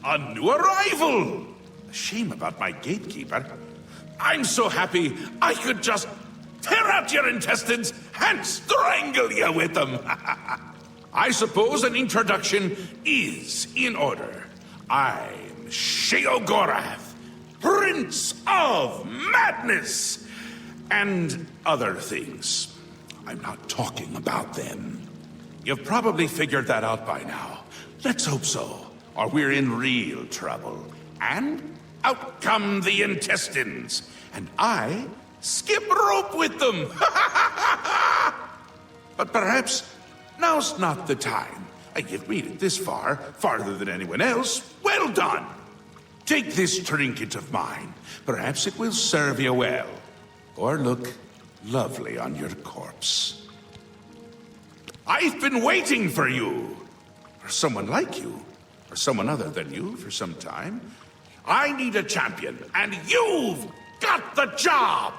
A new arrival! Shame about my gatekeeper. I'm so happy I could just tear out your intestines and strangle you with them. I suppose an introduction is in order. I'm Sheogorath, Prince of Madness, and other things. I'm not talking about them. You've probably figured that out by now. Let's hope so, or we're in real trouble. And out come the intestines, and I skip rope with them. But perhaps now's not the time. You've made it this far, farther than anyone else. Well done! Take this trinket of mine. Perhaps it will serve you well, or look lovely on your corpse. I've been waiting for you, or someone like you, or someone other than you for some time. I need a champion, and you've got the job!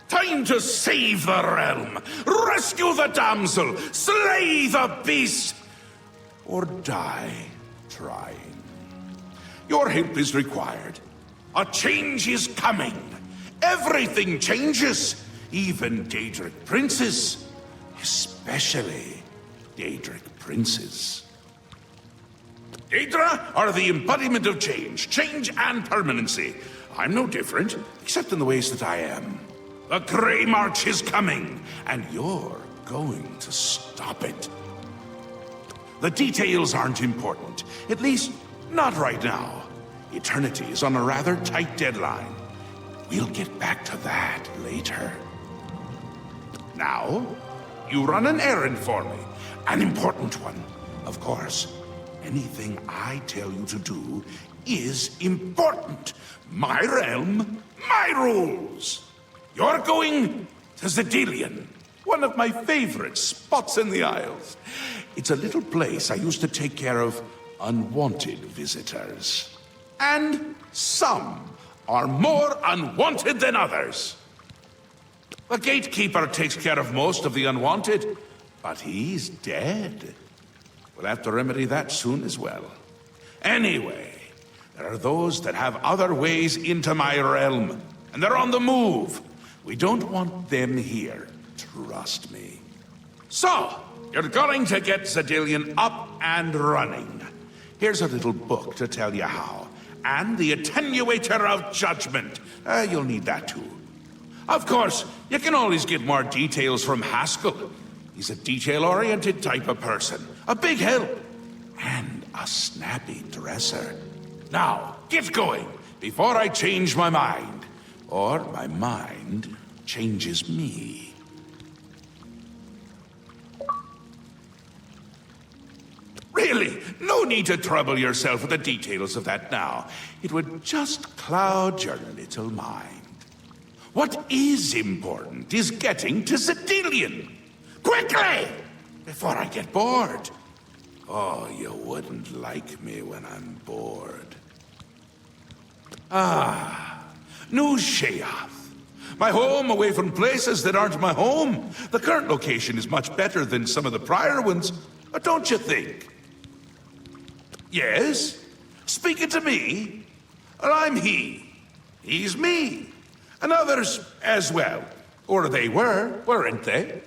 Time to save the realm, rescue the damsel, slay the beast, or die trying. Your help is required. A change is coming. Everything changes, even Daedric princes, especially Daedric princes. Daedra are the embodiment of change and permanency. I'm no different, except in the ways that I am. The Grey March is coming, and you're going to stop it. The details aren't important, at least not right now. Eternity is on a rather tight deadline. We'll get back to that later. Now, you run an errand for me, an important one, of course. Anything I tell you to do is important. My realm, my rules. You're going to Zedilian, one of my favorite spots in the Isles. It's a little place I used to take care of unwanted visitors. And some are more unwanted than others. The gatekeeper takes care of most of the unwanted, but he's dead. We'll have to remedy that soon as well. Anyway, there are those that have other ways into my realm, and they're on the move. We don't want them here, trust me. So, you're going to get Zedilian up and running. Here's a little book to tell you how. And the Attenuator of Judgment. You'll need that too. Of course, you can always get more details from Haskell. He's a detail-oriented type of person. A big help. And a snappy dresser. Now, get going, before I change my mind. Or my mind changes me. Really, no need to trouble yourself with the details of that now. It would just cloud your little mind. What is important is getting to Zedilian. Quickly! Before I get bored. Oh, you wouldn't like me when I'm bored. New Sheoth. My home away from places that aren't my home. The current location is much better than some of the prior ones, don't you think? Yes? Speaking to me? Well, I'm he. He's me. And others as well. Or they were, weren't they?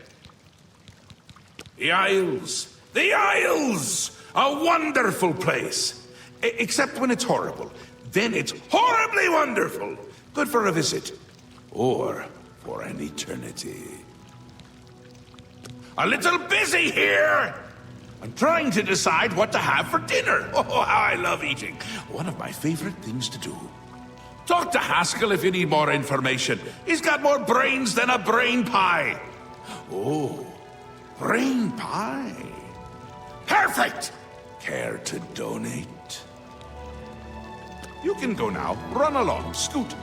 The Isles. The Isles! A wonderful place. Except when it's horrible. Then it's horribly wonderful. Good for a visit. Or for an eternity. A little busy here! I'm trying to decide what to have for dinner. Oh, how I love eating. One of my favorite things to do. Talk to Haskell if you need more information. He's got more brains than a brain pie. Oh, brain pie. Perfect! Care to donate? You can go now. Run along, scoot.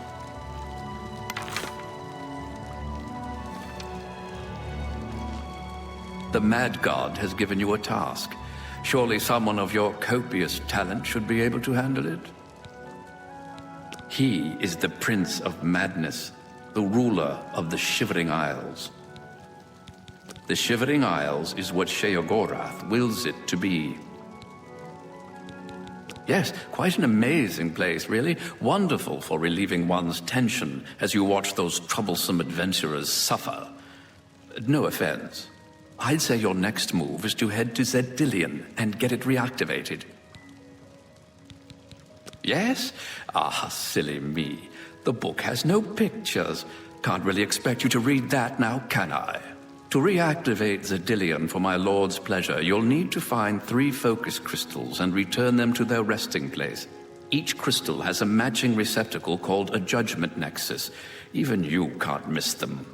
The Mad God has given you a task. Surely someone of your copious talent should be able to handle it. He is the Prince of Madness, the ruler of the Shivering Isles. The Shivering Isles is what Sheogorath wills it to be. Yes, quite an amazing place, really. Wonderful for relieving one's tension as you watch those troublesome adventurers suffer. No offense. I'd say your next move is to head to Zedillion and get it reactivated. Yes? Ah, silly me. The book has no pictures. Can't really expect you to read that now, can I? To reactivate Zedillion for my lord's pleasure, you'll need to find 3 focus crystals and return them to their resting place. Each crystal has a matching receptacle called a judgment nexus. Even you can't miss them.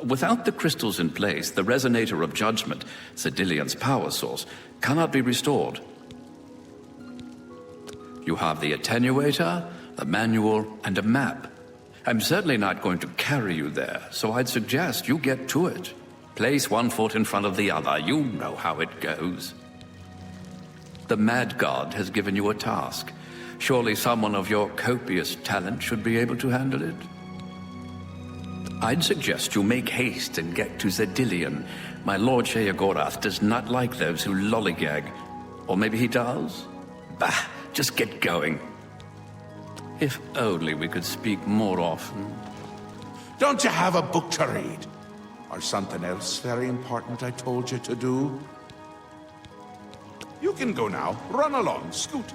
Without the crystals in place, the resonator of judgment, Zedillion's power source, cannot be restored. You have the attenuator, a manual, and a map. I'm certainly not going to carry you there, so I'd suggest you get to it. Place one foot in front of the other. You know how it goes. The Mad God has given you a task. Surely someone of your copious talent should be able to handle it. I'd suggest you make haste and get to Zedillion. My Lord Sheogorath does not like those who lollygag. Or maybe he does? Bah, just get going. If only we could speak more often. Don't you have a book to read? Or something else very important I told you to do? You can go now. Run along, Scoot.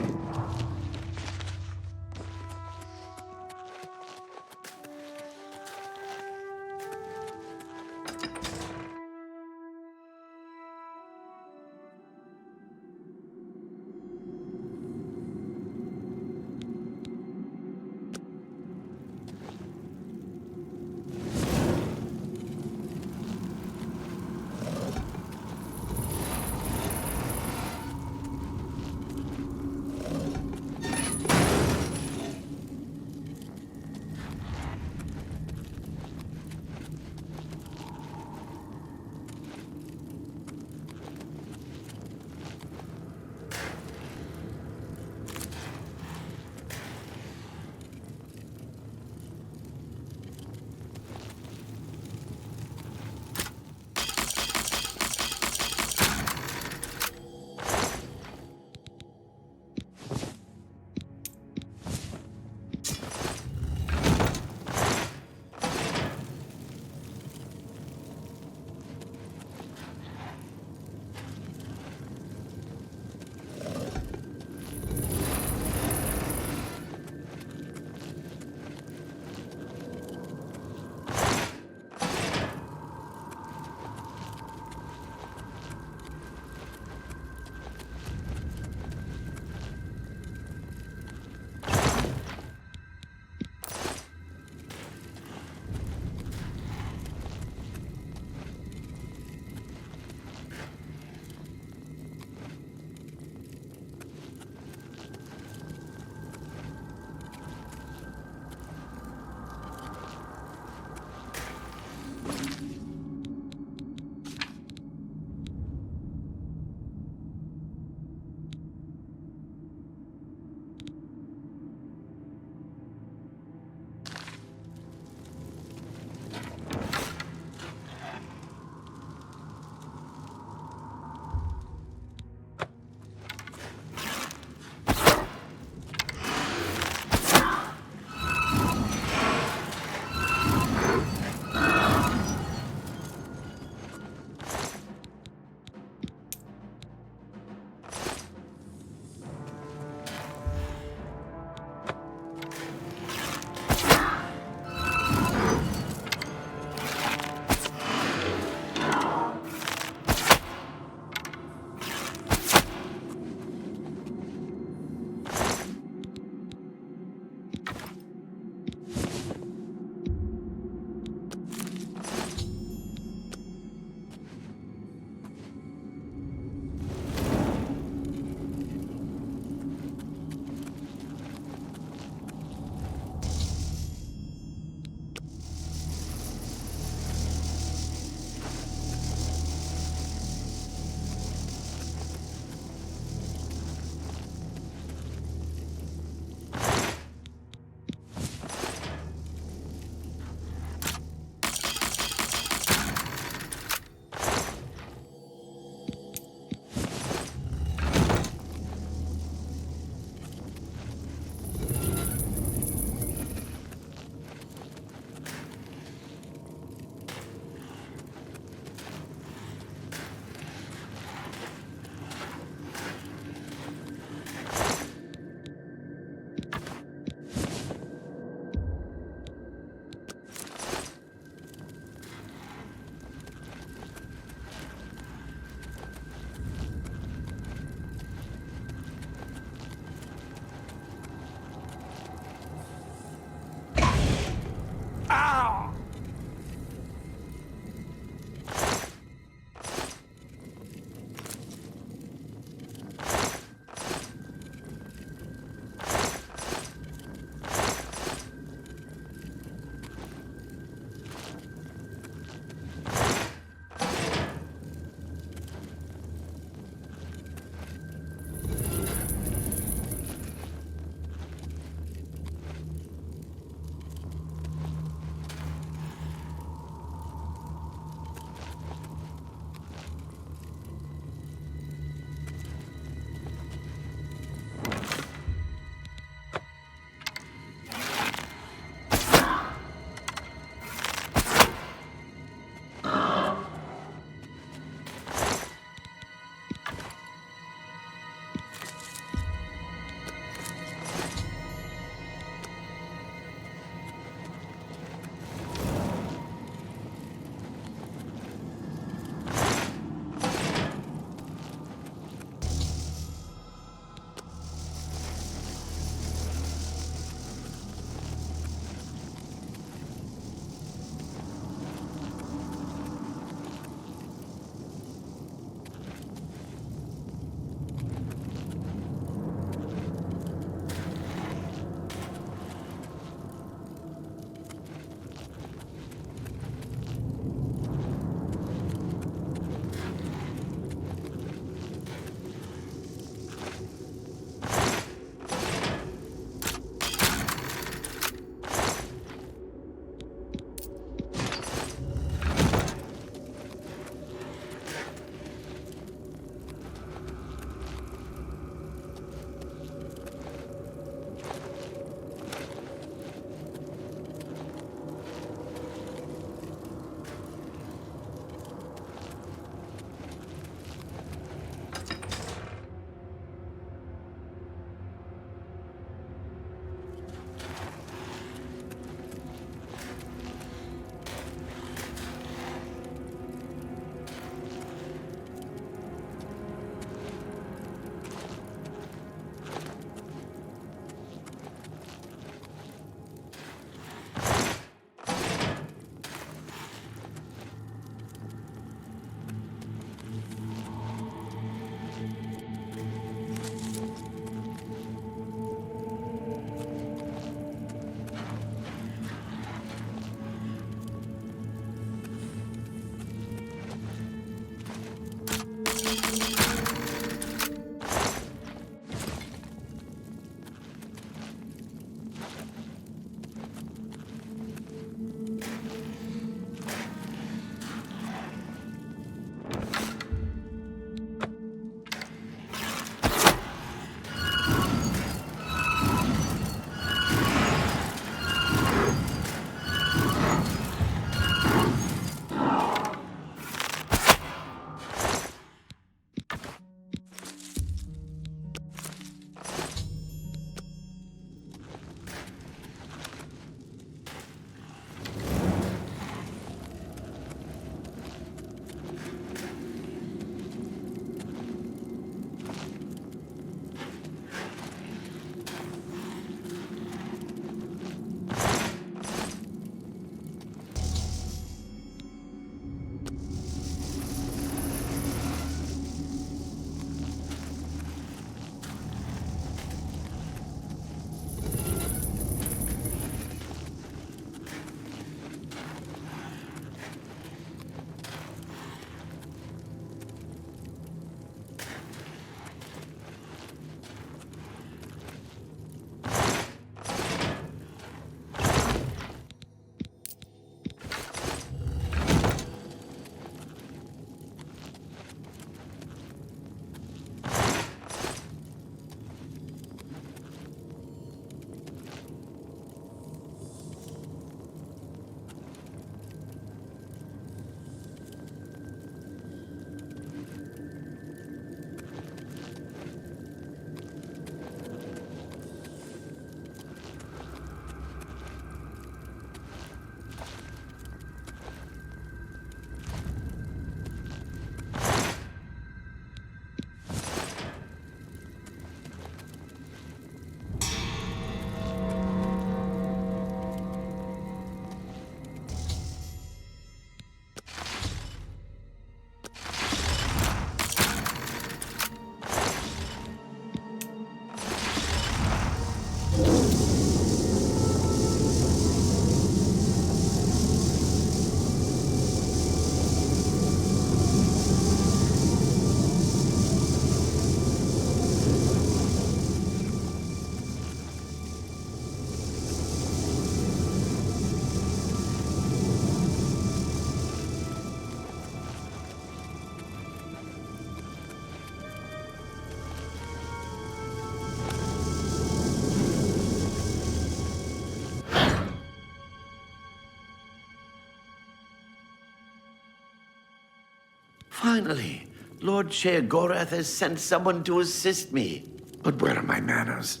Finally, Lord Sheogorath has sent someone to assist me. But where are my manners?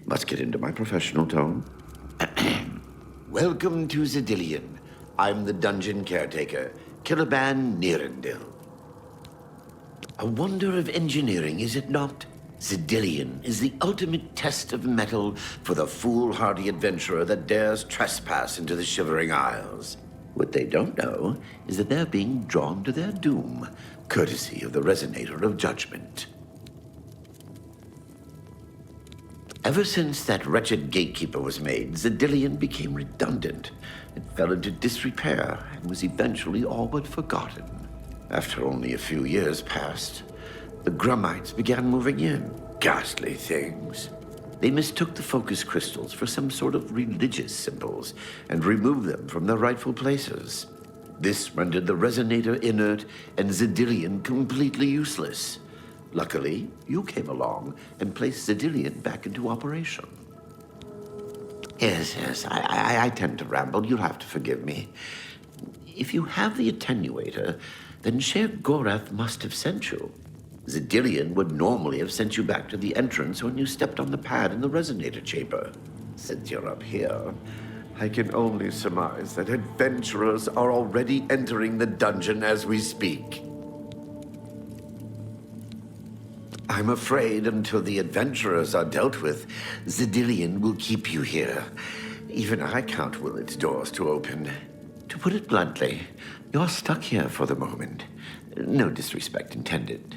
Must get into my professional tone. Welcome to Zidillion. I'm the dungeon caretaker, Killaban Nirendil. A wonder of engineering, is it not? Zidillion is the ultimate test of mettle for the foolhardy adventurer that dares trespass into the Shivering Isles. What they don't know is that they're being drawn to their doom, courtesy of the Resonator of Judgment. Ever since that wretched gatekeeper was made, Zidillion became redundant. It fell into disrepair and was eventually all but forgotten. After only a few years passed, the Grummites began moving in. Ghastly things. They mistook the focus crystals for some sort of religious symbols and removed them from their rightful places. This rendered the Resonator inert and Zidillion completely useless. Luckily, you came along and placed Zidillion back into operation. Yes, I tend to ramble. You'll have to forgive me. If you have the attenuator, then Sheogorath must have sent you. Zidillion would normally have sent you back to the entrance when you stepped on the pad in the Resonator chamber. Since you're up here, I can only surmise that adventurers are already entering the dungeon as we speak. I'm afraid until the adventurers are dealt with, Zidillion will keep you here. Even I can't will its doors to open. To put it bluntly, you're stuck here for the moment. No disrespect intended.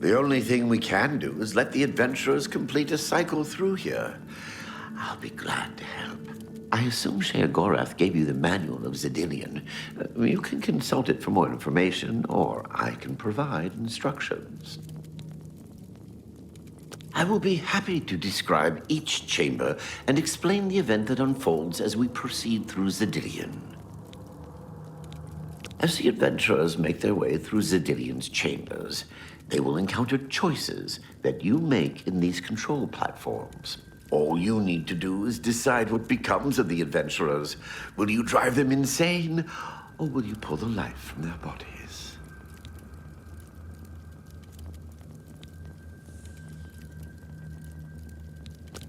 The only thing we can do is let the adventurers complete a cycle through here. I'll be glad to help. I assume Sheogorath gave you the manual of Zedilian. You can consult it for more information, or I can provide instructions. I will be happy to describe each chamber and explain the event that unfolds as we proceed through Zedilian. As the adventurers make their way through Zedilian's chambers, they will encounter choices that you make in these control platforms. All you need to do is decide what becomes of the adventurers. Will you drive them insane, or will you pull the life from their bodies?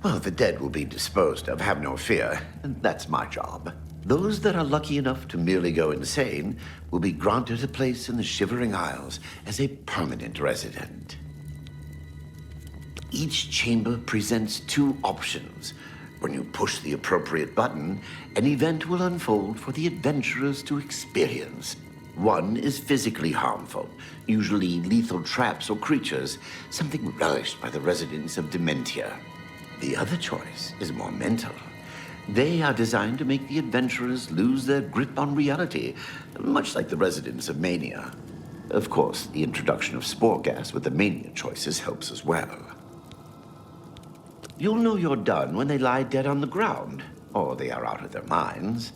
Well, the dead will be disposed of, have no fear, and that's my job. Those that are lucky enough to merely go insane will be granted a place in the Shivering Isles as a permanent resident. Each chamber presents two options. When you push the appropriate button, an event will unfold for the adventurers to experience. One is physically harmful, usually lethal traps or creatures, something relished by the residents of Dementia. The other choice is more mental. They are designed to make the adventurers lose their grip on reality, much like the residents of Mania. Of course, the introduction of spore gas with the Mania choices helps as well. You'll know you're done when they lie dead on the ground, or they are out of their minds.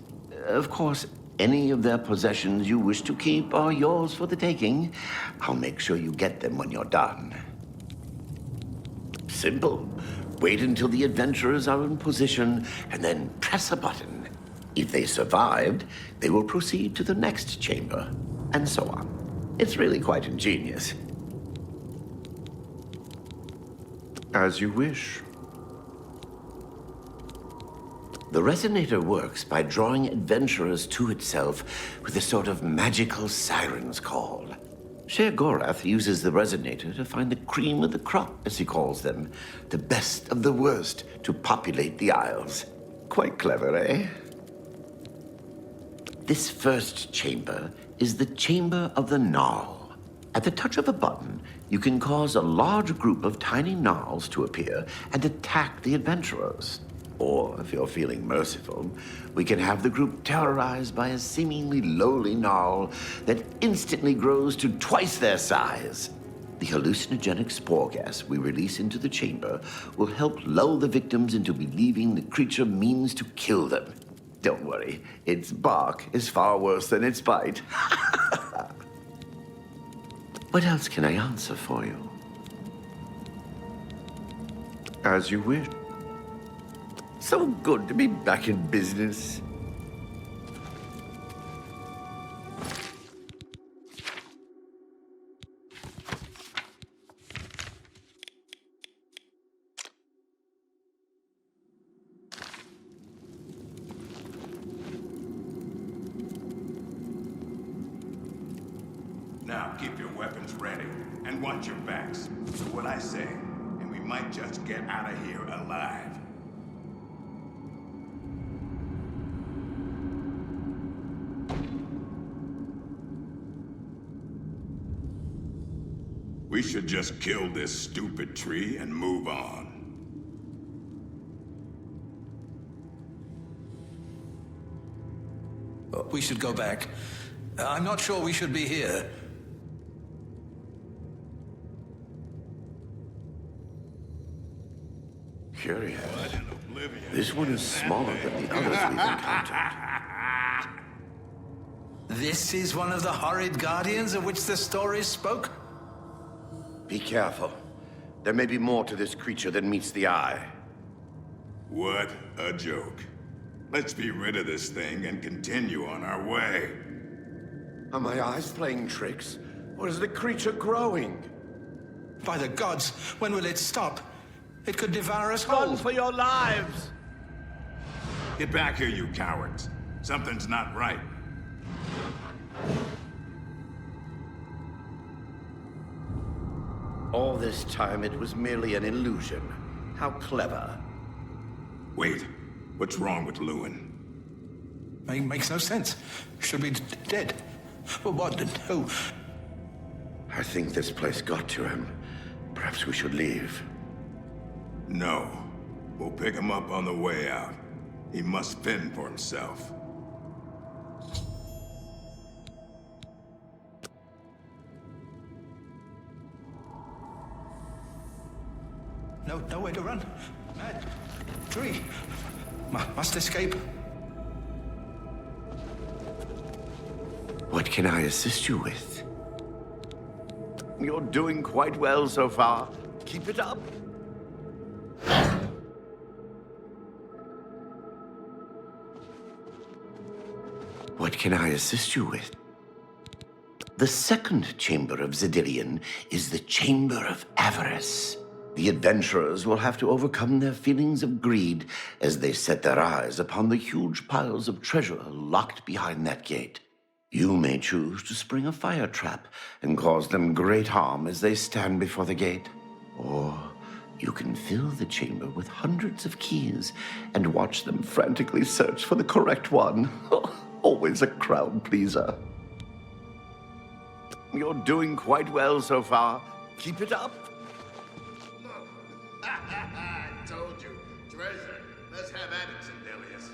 Of course, any of their possessions you wish to keep are yours for the taking. I'll make sure you get them when you're done. Simple. Wait until the adventurers are in position, and then press a button. If they survived, they will proceed to the next chamber, and so on. It's really quite ingenious. As you wish. The resonator works by drawing adventurers to itself with a sort of magical siren's call. Sheogorath uses the resonator to find the cream of the crop, as he calls them, the best of the worst, to populate the Isles. Quite clever, eh? This first chamber is the Chamber of the Gnarl. At the touch of a button, you can cause a large group of tiny gnarls to appear and attack the adventurers. Or, if you're feeling merciful, we can have the group terrorized by a seemingly lowly gnarl that instantly grows to twice their size. The hallucinogenic spore gas we release into the chamber will help lull the victims into believing the creature means to kill them. Don't worry, its bark is far worse than its bite. What else can I answer for you? As you wish. So good to be back in business. Now keep your weapons ready and watch your backs. Do what I say, and we might just get out of here alive. We should just kill this stupid tree and move on. We should go back. I'm not sure we should be here. Curious. This one is smaller than the others we've encountered. This is one of the horrid guardians of which the stories spoke? Be careful. There may be more to this creature than meets the eye. What a joke. Let's be rid of this thing and continue on our way. Are my eyes playing tricks? Or is the creature growing? By the gods, when will it stop? It could devour us whole. Run for your lives! Get back here, you cowards. Something's not right. All this time it was merely an illusion. How clever. Wait, what's wrong with Lewin? Makes no sense. Should be dead. But what? Who? I think this place got to him. Perhaps we should leave. No. We'll pick him up on the way out. He must fend for himself. Nowhere to run. Mad. Tree. Must escape. What can I assist you with? You're doing quite well so far. Keep it up. What can I assist you with? The second chamber of Xedilian is the Chamber of Avarice. The adventurers will have to overcome their feelings of greed as they set their eyes upon the huge piles of treasure locked behind that gate. You may choose to spring a fire trap and cause them great harm as they stand before the gate. Or you can fill the chamber with hundreds of keys and watch them frantically search for the correct one. Always a crowd pleaser. You're doing quite well so far. Keep it up. I told you. Treasure. Let's have at it, Sindelius.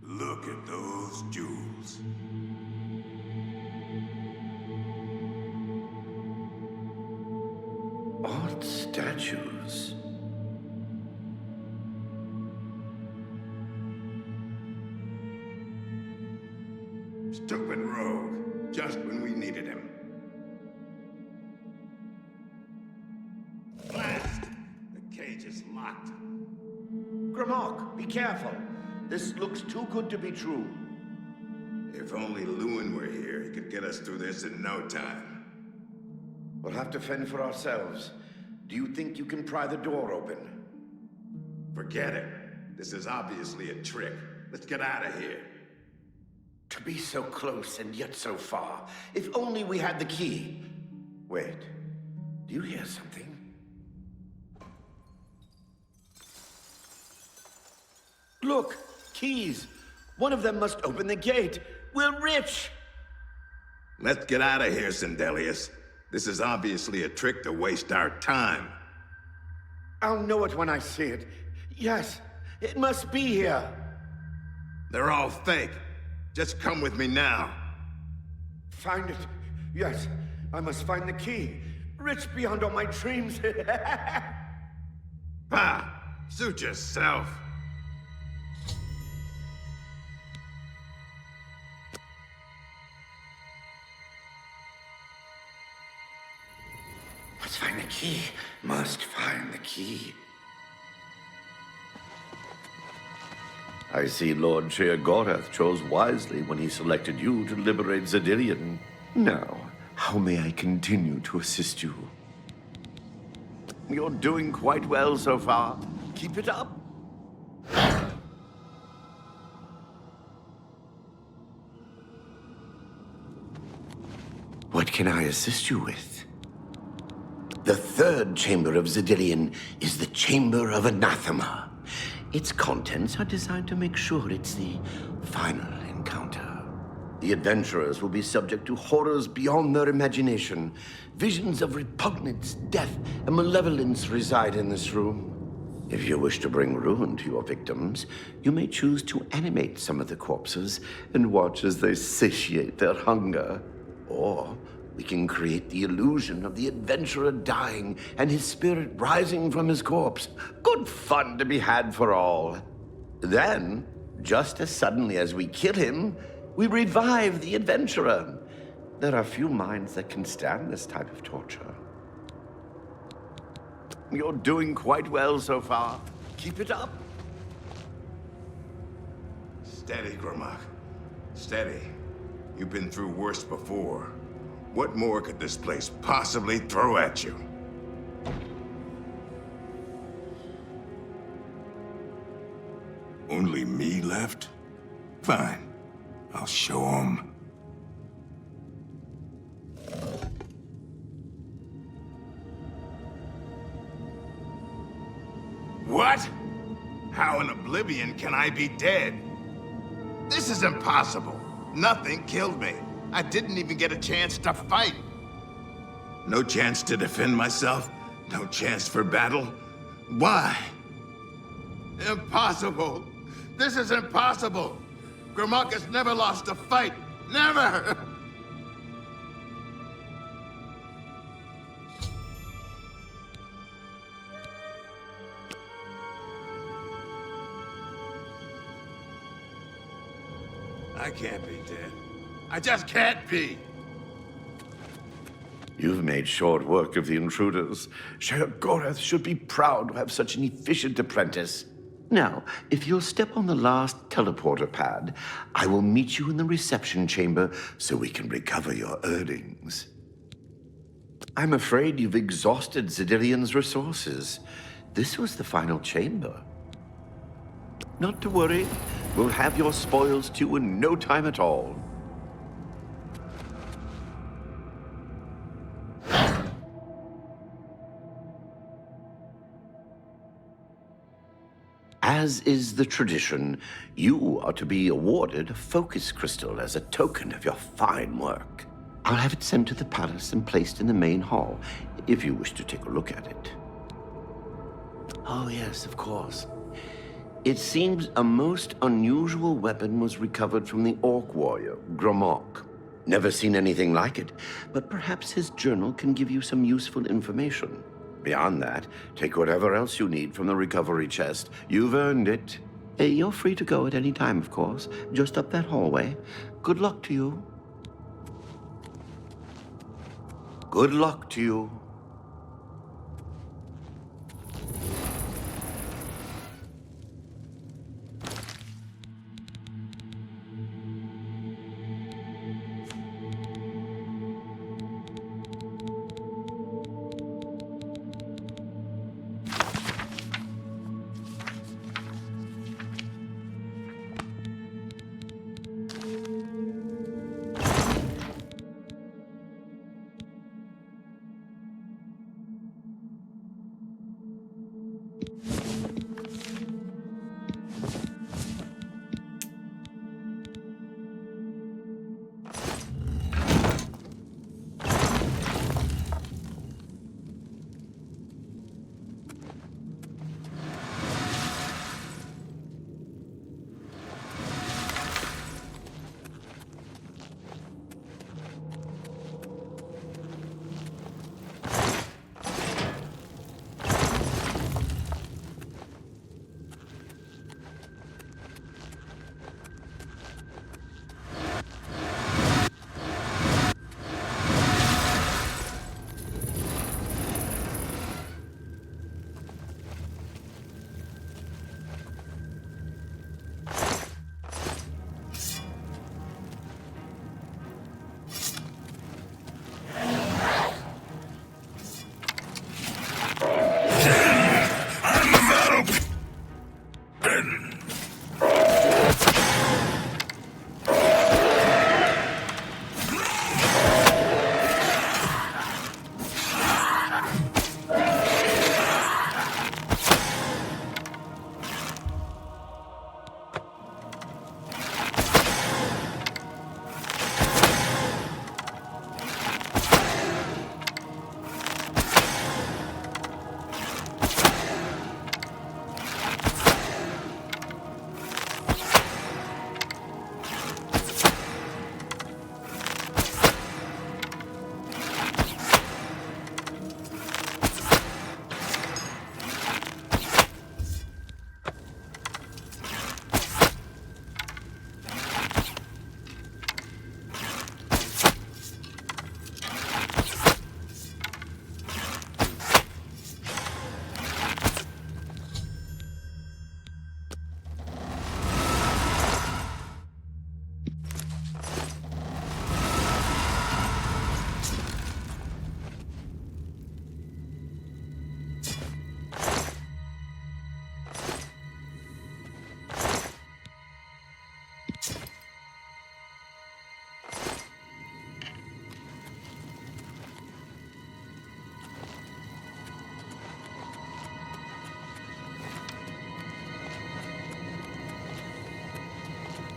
Look at those jewels. Odd statues. Stupid rogue. Just when we needed him. Blast! The cage is locked. Grimok, be careful. This looks too good to be true. If only Lewin were here, he could get us through this in no time. We'll have to fend for ourselves. Do you think you can pry the door open? Forget it. This is obviously a trick. Let's get out of here. To be so close and yet so far. If only we had the key. Wait. Do you hear something? Look! Keys! One of them must open the gate. We're rich! Let's get out of here, Sindelius. This is obviously a trick to waste our time. I'll know it when I see it. Yes, it must be here. They're all fake. Just come with me now. Find it. Yes, I must find the key. Rich beyond all my dreams. Ha! Suit yourself. Must find the key. Must find the key. I see Lord Chair Gorath chose wisely when he selected you to liberate Xedilian. Now, how may I continue to assist you? You're doing quite well so far. Keep it up. What can I assist you with? The third chamber of Xedilian is the Chamber of Anathema. Its contents are designed to make sure it's the final encounter. The adventurers will be subject to horrors beyond their imagination. Visions of repugnance, death, and malevolence reside in this room. If you wish to bring ruin to your victims, you may choose to animate some of the corpses and watch as they satiate their hunger. Or we can create the illusion of the adventurer dying and his spirit rising from his corpse. Good fun to be had for all. Then, just as suddenly as we kill him, we revive the adventurer. There are few minds that can stand this type of torture. You're doing quite well so far. Keep it up. Steady, Grimok. Steady. You've been through worse before. What more could this place possibly throw at you? Only me left? Fine. I'll show 'em. What? How in Oblivion can I be dead? This is impossible. Nothing killed me. I didn't even get a chance to fight. No chance to defend myself? No chance for battle? Why? Impossible. This is impossible. Grimok has never lost a fight. Never! I can't be dead. I just can't be. You've made short work of the intruders. Sheogorath should be proud to have such an efficient apprentice. Now, if you'll step on the last teleporter pad, I will meet you in the reception chamber so we can recover your earnings. I'm afraid you've exhausted Xedilian's resources. This was the final chamber. Not to worry. We'll have your spoils too in no time at all. As is the tradition, you are to be awarded a focus crystal as a token of your fine work. I'll have it sent to the palace and placed in the main hall, if you wish to take a look at it. Oh yes, of course. It seems a most unusual weapon was recovered from the orc warrior, Grimok. Never seen anything like it, but perhaps his journal can give you some useful information. Beyond that, take whatever else you need from the recovery chest. You've earned it. You're free to go at any time, of course, just up that hallway. Good luck to you. Good luck to you.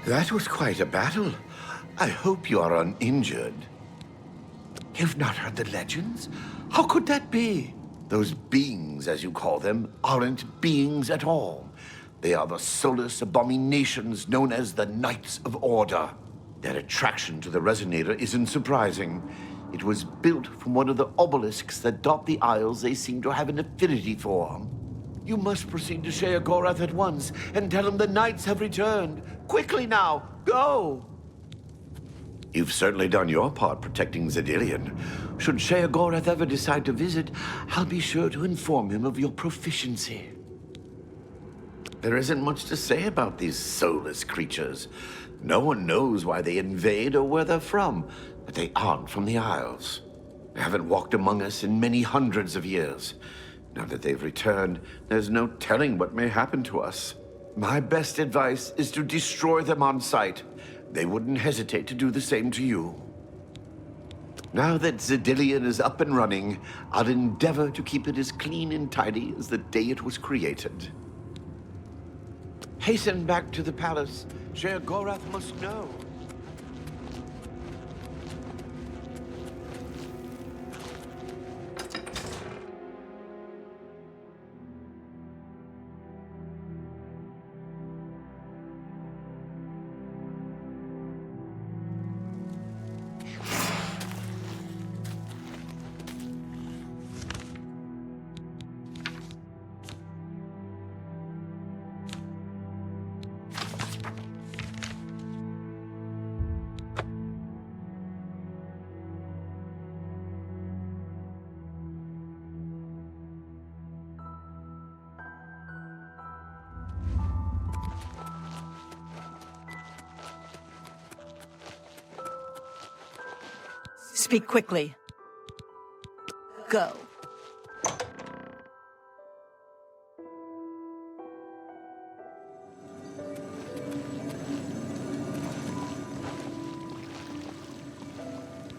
That was quite a battle. I hope you are uninjured. You've not heard the legends? How could that be? Those beings, as you call them, aren't beings at all. They are the soulless abominations known as the Knights of Order. Their attraction to the Resonator isn't surprising. It was built from one of the obelisks that dot the isles they seem to have an affinity for. You must proceed to Sheogorath at once and tell him the Knights have returned. Quickly now, go! You've certainly done your part protecting Zedilian. Should Sheogorath ever decide to visit, I'll be sure to inform him of your proficiency. There isn't much to say about these soulless creatures. No one knows why they invade or where they're from, but they aren't from the Isles. They haven't walked among us in many hundreds of years. Now that they've returned, there's no telling what may happen to us. My best advice is to destroy them on sight. They wouldn't hesitate to do the same to you. Now that Zedilian is up and running, I'll endeavor to keep it as clean and tidy as the day it was created. Hasten back to the palace. Sheogorath must know. Speak quickly. Go.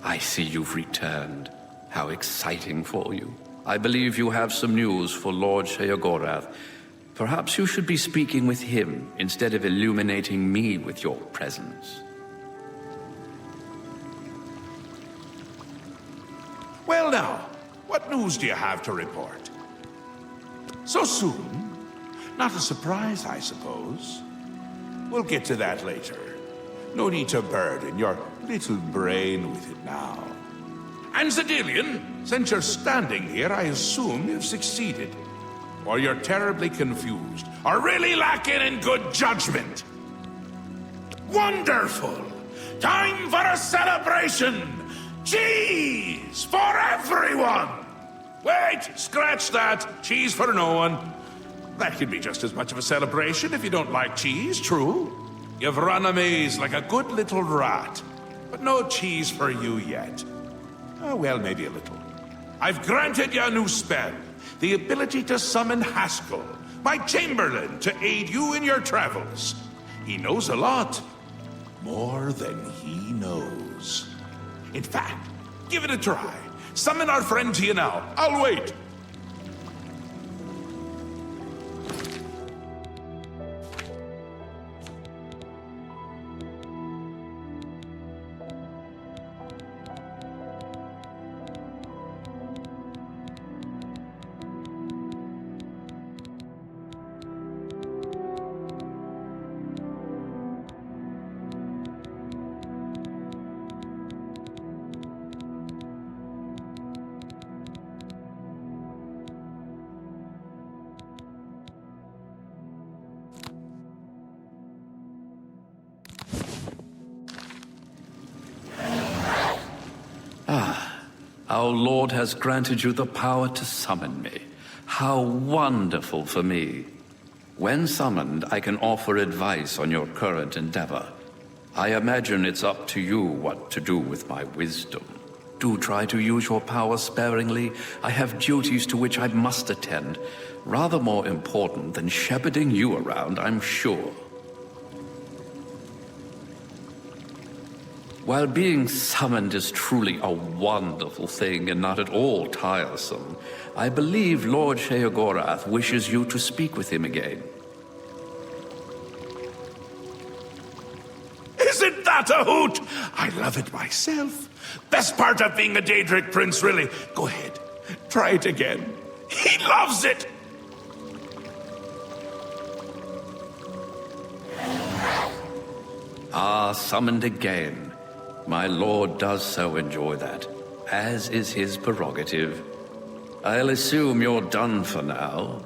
I see you've returned. How exciting for you. I believe you have some news for Lord Sheogorath. Perhaps you should be speaking with him instead of illuminating me with your presence. Well now, what news do you have to report? So soon? Not a surprise, I suppose. We'll get to that later. No need to burden your little brain with it now. And Zedilian, since you're standing here, I assume you've succeeded. Or you're terribly confused, or really lacking in good judgment. Wonderful! Time for a celebration! Cheese for everyone! Wait, scratch that. Cheese for no one. That could be just as much of a celebration if you don't like cheese, true. You've run a maze like a good little rat. But no cheese for you yet. Oh, well, maybe a little. I've granted you a new spell. The ability to summon Haskell, my Chamberlain, to aid you in your travels. He knows a lot. More than he knows. In fact, give it a try. Summon our friend to you now. I'll wait. Our Lord has granted you the power to summon me. How wonderful for me. When summoned, I can offer advice on your current endeavor. I imagine it's up to you what to do with my wisdom. Do try to use your power sparingly. I have duties to which I must attend. Rather more important than shepherding you around, I'm sure. While being summoned is truly a wonderful thing and not at all tiresome, I believe Lord Sheogorath wishes you to speak with him again. that a hoot? I love it myself. Best part of being a Daedric prince, really. Go ahead, try it again. He loves it. Ah, summoned again. My lord does so enjoy that, as is his prerogative. I'll assume you're done for now.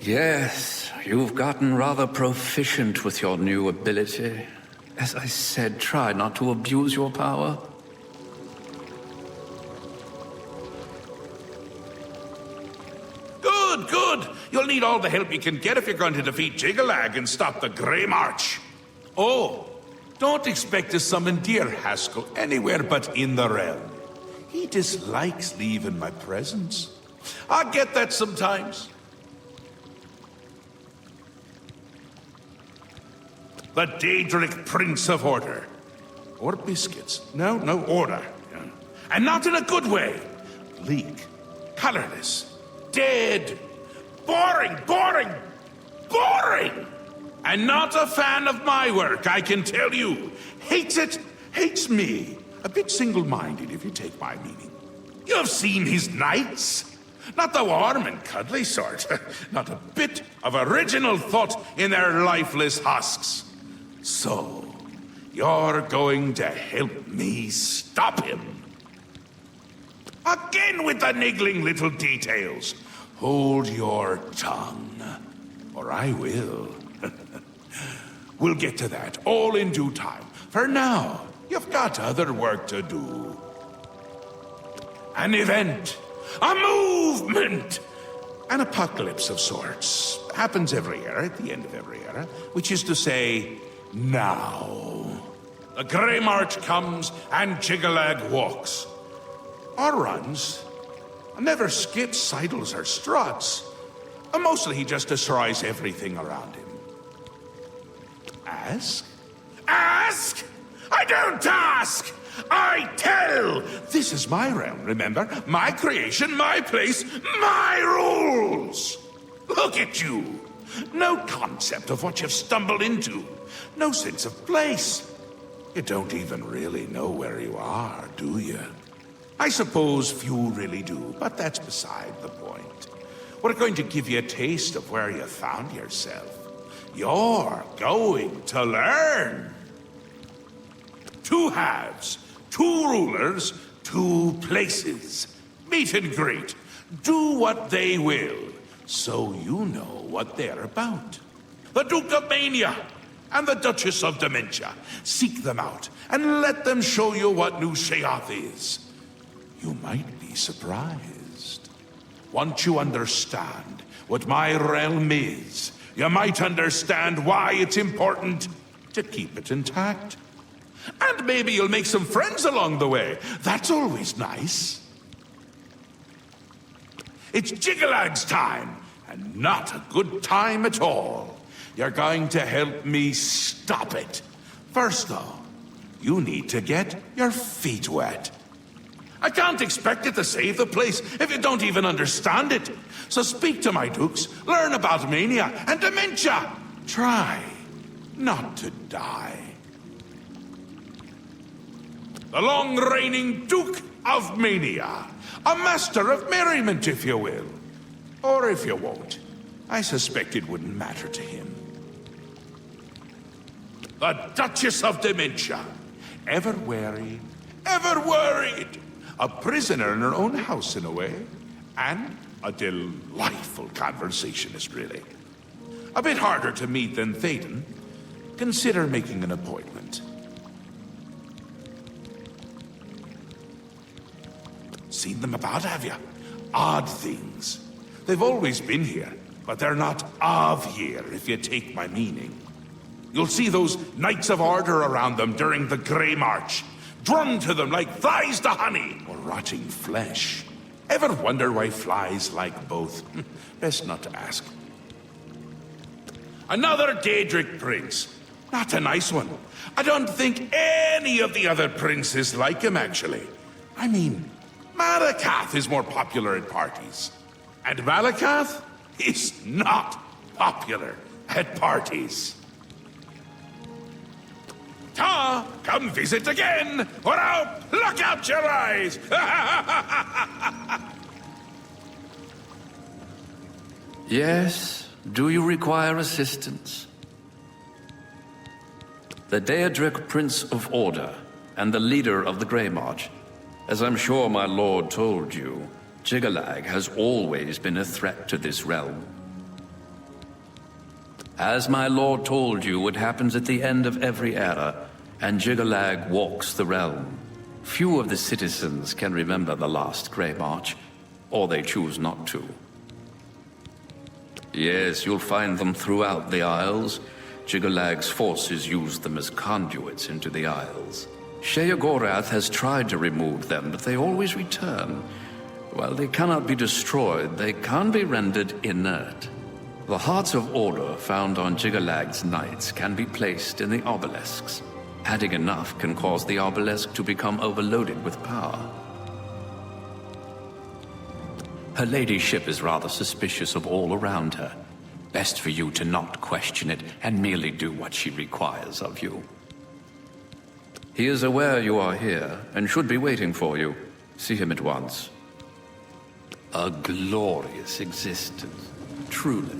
Yes, you've gotten rather proficient with your new ability. As I said, try not to abuse your power. Good, good. You'll need all the help you can get if you're going to defeat Jigalag and stop the Grey March. Oh, don't expect to summon dear Haskell anywhere but in the realm. He dislikes leaving my presence. I get that sometimes. The Daedric Prince of Order. Or biscuits. No, order. And not in a good way. Bleak. Colorless. Dead. Boring. And not a fan of my work, I can tell you. Hates it, hates me. A bit single-minded, if you take my meaning. You've seen his knights. Not the warm and cuddly sort. Not a bit of original thought in their lifeless husks. So, you're going to help me stop him. Again with the niggling little details. Hold your tongue, or I will. We'll get to that, all in due time. For now, you've got other work to do. An event, a movement, an apocalypse of sorts. Happens every era, at the end of every era, which is to say, now. The Grey March comes and Jigalag walks. Or runs. Never skips, sidles, or struts. Mostly he just destroys everything around him. Ask? Ask? I don't ask! I tell! This is my realm, remember? My creation, my place, my rules! Look at you! No concept of what you've stumbled into. No sense of place. You don't even really know where you are, do you? I suppose few really do, but that's beside the point. We're going to give you a taste of where you found yourself. You're going to learn. 2 halves, 2 rulers, 2 places. Meet and greet. Do what they will, so you know what they're about. The Duke of Mania and the Duchess of Dementia. Seek them out and let them show you what New Sheoth is. You might be surprised. Once you understand what my realm is, you might understand why it's important to keep it intact. And maybe you'll make some friends along the way. That's always nice. It's Jigalag's time, and not a good time at all. You're going to help me stop it. First, though, you need to get your feet wet. I can't expect you to save the place if you don't even understand it. So speak to my dukes, learn about mania and dementia. Try not to die. The long-reigning Duke of Mania. A master of merriment, if you will. Or if you won't. I suspect it wouldn't matter to him. The Duchess of Dementia. Ever wary, ever worried. A prisoner in her own house, in a way. And a delightful conversationist, really. A bit harder to meet than Théoden. Consider making an appointment. Seen them about, have you? Odd things. They've always been here, but they're not of here, if you take my meaning. You'll see those Knights of Order around them during the Grey March. Drummed to them like flies to honey, or rotting flesh. Ever wonder why flies like both? Best not to ask. Another Daedric prince. Not a nice one. I don't think any of the other princes like him, actually. I mean, Malakath is more popular at parties. And Malakath is not popular at parties. Ta, come visit again, or I'll pluck out your eyes! Yes? Do you require assistance? The Daedric Prince of Order, and the leader of the Grey March. As I'm sure my lord told you, Jiggalag has always been a threat to this realm. As my lord told you, it happens at the end of every era, and Jiggalag walks the realm. Few of the citizens can remember the last Grey March, or they choose not to. Yes, you'll find them throughout the Isles. Jiggalag's forces use them as conduits into the Isles. Sheogorath has tried to remove them, but they always return. While they cannot be destroyed, they can be rendered inert. The Hearts of Order found on Jiggalag's knights can be placed in the obelisks. Adding enough can cause the obelisk to become overloaded with power. Her ladyship is rather suspicious of all around her. Best for you to not question it and merely do what she requires of you. He is aware you are here and should be waiting for you. See him at once. A glorious existence, truly.